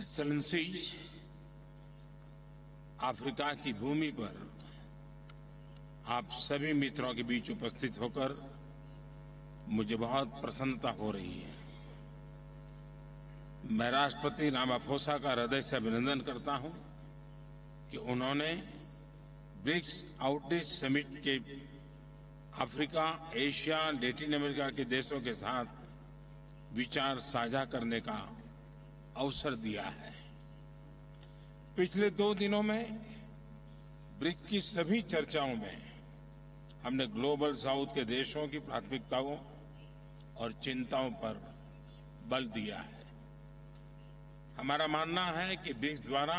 Excellency, Africa की भूमि पर आप सभी मित्रों के बीच उपस्थित होकर मुझे बहुत प्रसन्नता हो रही है। मैं राष्ट्रपति रामाफोसा का हृदय से अभिनंदन करता हूं कि उन्होंने ब्रिक्स आउटरीच समिट के अफ्रीका, एशिया, लैटिन अमेरिका के देशों के साथ विचार साझा करने का अवसर दिया है। पिछले 2 दिनों में ब्रिक्स की सभी चर्चाओं में हमने ग्लोबल साउथ के देशों की प्राथमिकताओं और चिंताओं पर बल दिया है। हमारा मानना है कि ब्रिक्स द्वारा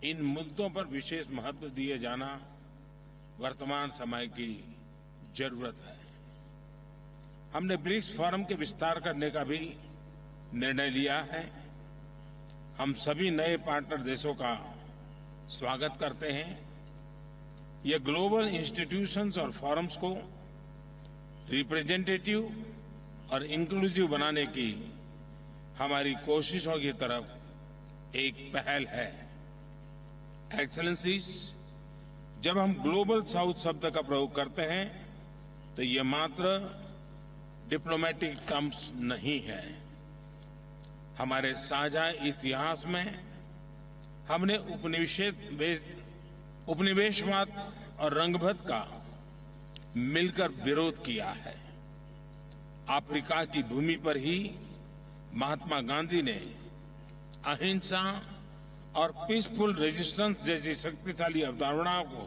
इन मुद्दों पर विशेष महत्व दिए जाना वर्तमान समय की जरूरत है। हमने ब्रिक्स फोरम के विस्तार करने का भी निर्णय लिया है। हम सभी नए पार्टनर देशों का स्वागत करते हैं। ये ग्लोबल इंस्टीट्यूशंस और फोरम्स को रिप्रेजेंटेटिव और इंक्लूसिव बनाने की हमारी कोशिशों की तरफ एक पहल है। एक्सेलेंसीज, जब हम ग्लोबल साउथ शब्द का प्रयोग करते हैं तो ये मात्र डिप्लोमेटिक टर्म्स नहीं है। हमारे साझा इतिहास में हमने उपनिवेशवाद और रंगभेद का मिलकर विरोध किया है। अफ्रीका की भूमि पर ही महात्मा गांधी ने अहिंसा और पीसफुल रेजिस्टेंस जैसी शक्तिशाली अवधारणाओं को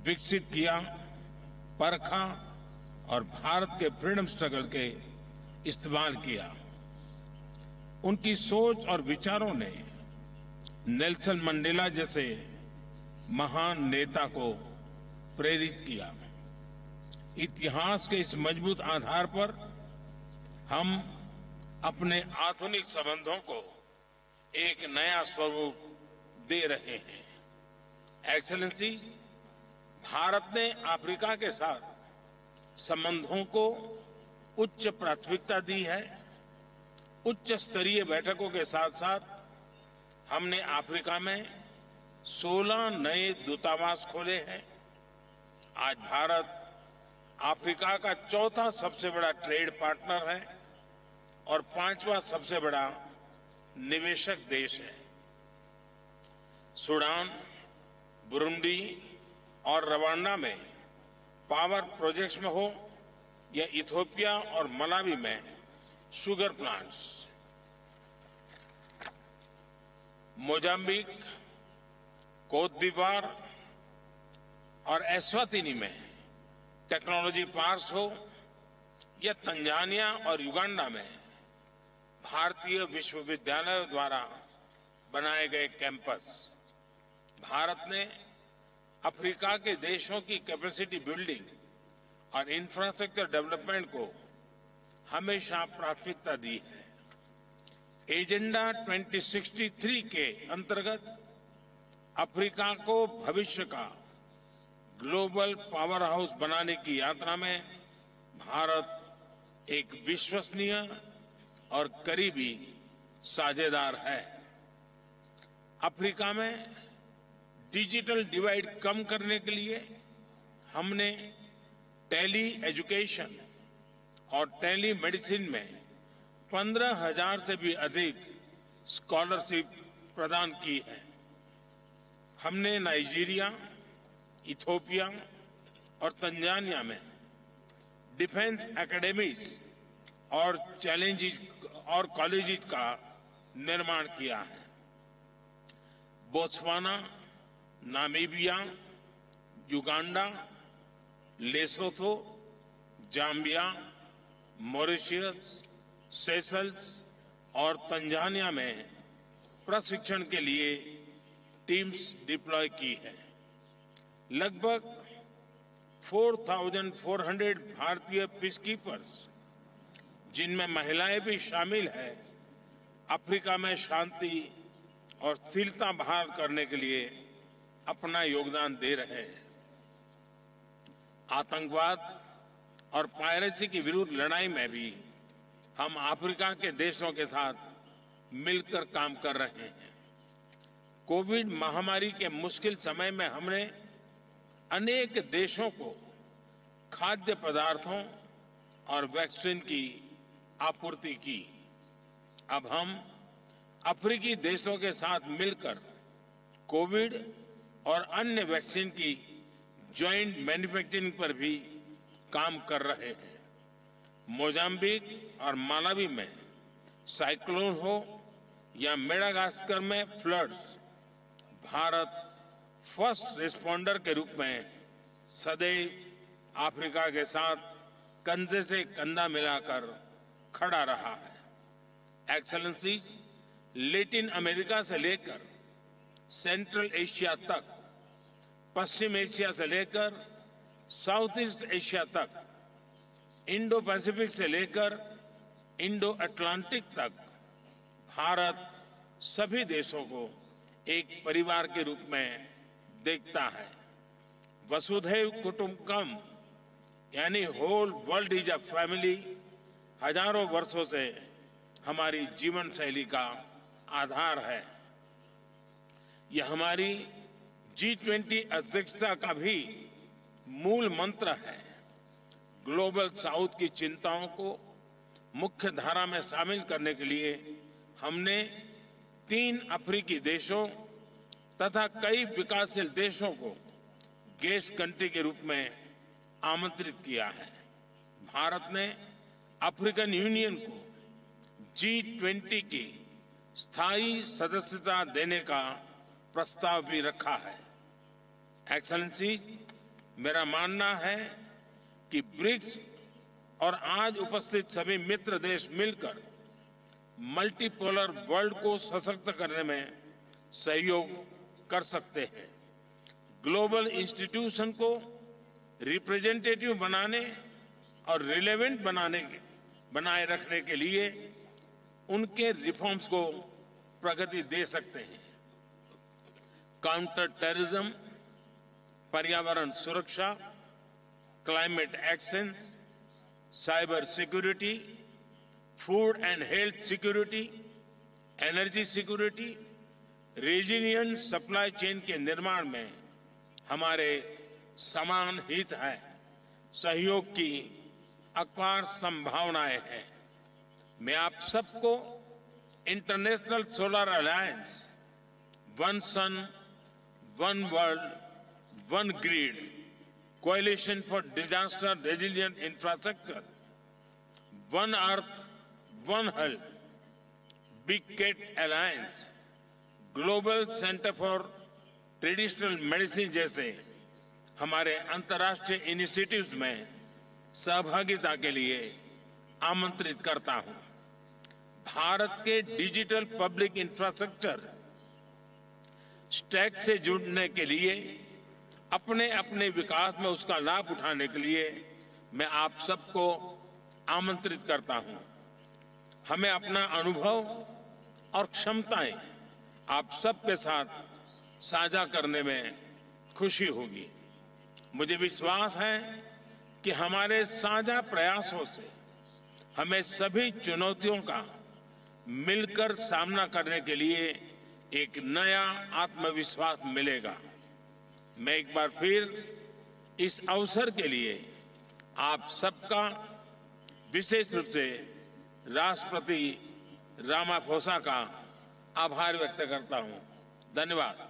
विकसित किया, परखा और भारत के फ्रीडम स्ट्रगल के इस्तेमाल किया। उनकी सोच और विचारों ने नेल्सन मंडेला जैसे महान नेता को प्रेरित किया। इतिहास के इस मजबूत आधार पर हम अपने आधुनिक संबंधों को एक नया स्वरूप दे रहे हैं। एक्सेलेंसी, भारत ने अफ्रीका के साथ संबंधों को उच्च प्राथमिकता दी है। उच्च स्तरीय बैठकों के साथ साथ हमने अफ्रीका में 16 नए दूतावास खोले हैं। आज भारत अफ्रीका का चौथा सबसे बड़ा ट्रेड पार्टनर है और 5वां सबसे बड़ा निवेशक देश है। सूडान, बुरुंडी और रवांडा में पावर प्रोजेक्ट्स में हो या इथियोपिया और मलावी में शुगर प्लांट्स, मोजाम्बिक, कोत दीवार और एस्वातिनी में टेक्नोलॉजी पार्क्स हो या तंजानिया और युगांडा में भारतीय विश्वविद्यालयों द्वारा बनाए गए कैंपस, भारत ने अफ्रीका के देशों की कैपेसिटी बिल्डिंग और इंफ्रास्ट्रक्चर डेवलपमेंट को हमेशा प्राथमिकता दी है। एजेंडा 2063 के अंतर्गत अफ्रीका को भविष्य का ग्लोबल पावर हाउस बनाने की यात्रा में भारत एक विश्वसनीय और करीबी साझेदार है। अफ्रीका में डिजिटल डिवाइड कम करने के लिए हमने टेली एजुकेशन और टेली मेडिसिन में 15,000 से भी अधिक स्कॉलरशिप प्रदान की है। हमने नाइजीरिया, इथियोपिया और तंजानिया में डिफेंस एकेडमीज और कॉलेजेस का निर्माण किया है। Botswana, Namibia, Uganda, Lesotho, Zambia, Mauritius, Seychelles और तंजानिया में प्रशिक्षण के लिए टीम्स डिप्लॉय की है। लगभग 4,400 भारतीय पीसकीपर्स, जिनमें महिलाएं भी शामिल हैं, अफ्रीका में शांति और स्थिरता बहाल करने के लिए अपना योगदान दे रहे हैं। आतंकवाद और पायरेसी के विरुद्ध लड़ाई में भी हम अफ्रीका के देशों के साथ मिलकर काम कर रहे हैं। कोविड महामारी के मुश्किल समय में हमने अनेक देशों को खाद्य पदार्थों और वैक्सीन की आपूर्ति की। अब हम अफ्रीकी देशों के साथ मिलकर कोविड और अन्य वैक्सीन की ज्वाइंट मैन्युफैक्चरिंग पर भी काम कर रहे हैं। मोजाम्बिक और मालावी में साइक्लोन हो या मेडागास्कर में फ्लड्स, भारत फर्स्ट रिस्पॉन्डर के रूप में सदैव अफ्रीका के साथ कंधे से कंधा मिलाकर खड़ा रहा है। एक्सेलेंसी, लैटिन अमेरिका से लेकर सेंट्रल एशिया तक, पश्चिम एशिया से लेकर साउथ ईस्ट एशिया तक, इंडो पैसिफिक से लेकर इंडो अटलांटिक तक, भारत सभी देशों को एक परिवार के रूप में देखता है। वसुधैव कुटुंबकम यानी whole world is a family हजारों वर्षों से हमारी जीवन शैली का आधार है। यह हमारी G20 अध्यक्षता का भी मूल मंत्र है। ग्लोबल साउथ की चिंताओं को मुख्य धारा में शामिल करने के लिए हमने 3 अफ्रीकी देशों तथा कई विकासशील देशों को गेस्ट कंट्री के रूप में आमंत्रित किया है। भारत ने अफ्रीकन यूनियन को G20 की स्थायी सदस्यता देने का प्रस्ताव भी रखा है। एक्सेलेंसी, मेरा मानना है कि ब्रिक्स और आज उपस्थित सभी मित्र देश मिलकर मल्टीपोलर वर्ल्ड को सशक्त करने में सहयोग कर सकते हैं। ग्लोबल इंस्टीट्यूशन को रिप्रेजेंटेटिव बनाने और रिलेवेंट बनाए रखने के लिए उनके रिफॉर्म्स को प्रगति दे सकते हैं। काउंटर टेररिज्म, पर्यावरण सुरक्षा, climate action, cyber security, food and health security, energy security, resilient supply chain के निर्माण में हमारे समान हित है। सहयोग की अपार संभावनाएं हैं। मैं आप सबको international solar alliance, one sun, one world, one grid, coalition for disaster resilient infrastructure, one earth, one health, big cat alliance, global centre for traditional medicine जैसे हमारे अंतर्राष्ट्रीय इनिशिएटिव्स में सहभागिता के लिए आमंत्रित करता हूं। भारत के डिजिटल पब्लिक इंफ्रास्ट्रक्चर स्टैक से जुड़ने के लिए अपने अपने विकास में उसका लाभ उठाने के लिए मैं आप सबको आमंत्रित करता हूं। हमें अपना अनुभव और क्षमताएं आप सबके साथ साझा करने में खुशी होगी। मुझे विश्वास है कि हमारे साझा प्रयासों से हमें सभी चुनौतियों का मिलकर सामना करने के लिए एक नया आत्मविश्वास मिलेगा। मैं एक बार फिर इस अवसर के लिए आप सबका विशेष रूप से राष्ट्रपति रामाफोसा का आभार व्यक्त करता हूं। धन्यवाद।